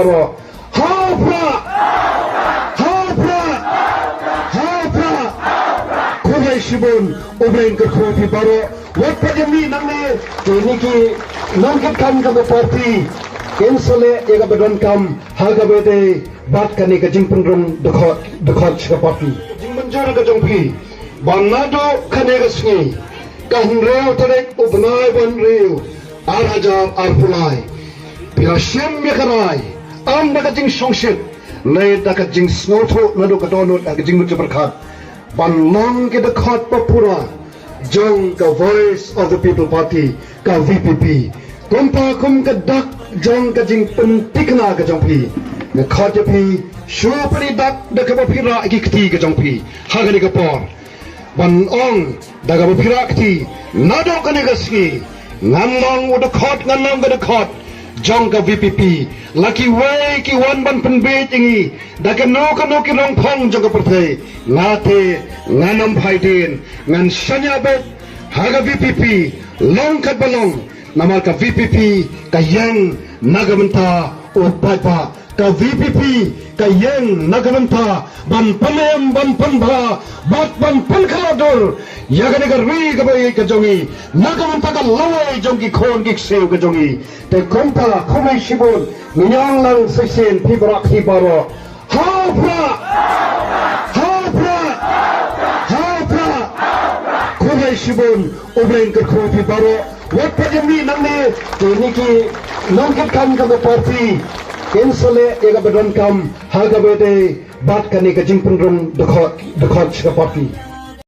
Hapra, Hapra, Hapra. Kubai Shibun, Obrain Kurkopi Baro. What Pajami Name? Niki, Nankat Kanka Party. Insole, Egabadon Kam, Hagabede, Batkanika Jimpundrum, the Koch Party. Jimbanjana Jumpi, Banado Kanegasni, Kahnreo Tarek, Ubnai Ban Reo, Araja Arpulai, Pirashim Yakarai, Amdakajing Shongship, Lay Dakajing Snoto, Nadokadono, Agajing Mujabarkat, Banlong get the court Papura, Jong, the voice of the People Party, Ka VPP, Kumpa Kum Kadak, Jong Kajing Puntikna Kajampi, the Kajapi, Shupari Dak, the Kabapira Gikti Kajampi, Haganigapor, Ban Ong, the Gabapirakti, Nado Kanigaski, Namlong with the court, Namlong with the court, Jonga VPP, Lucky Way, Ki One Ban Punbetingi, Dakanoka Noki Long Pong Jogapate, Nate, Nanam Haidin, Nan Shanyabet, Haga VPP, Long Katbalong, Namalka VPP, Kayang, Nagamanta, Upaipa, Ka VPP, Kayang, Nagamanta, Ban Panem, Ban Panba, Ban Pankalador, Yaganaga Rigabay Kajongi, Nagamanta Laway Jongi Korn Gixel Kajongi, the Kompa, Komay Shibun, Minyang Lang Sissin, Pibarak Hibaro, Hapra, Hapra, Hapra, Komay Shibun, Obrain Kurkopi Baro. What Pajami Name? Niki, Nankat Kanka Party. Insole, Egabadon Kam, Hagabede, Batkanika Jimpundrum, the Koch Party.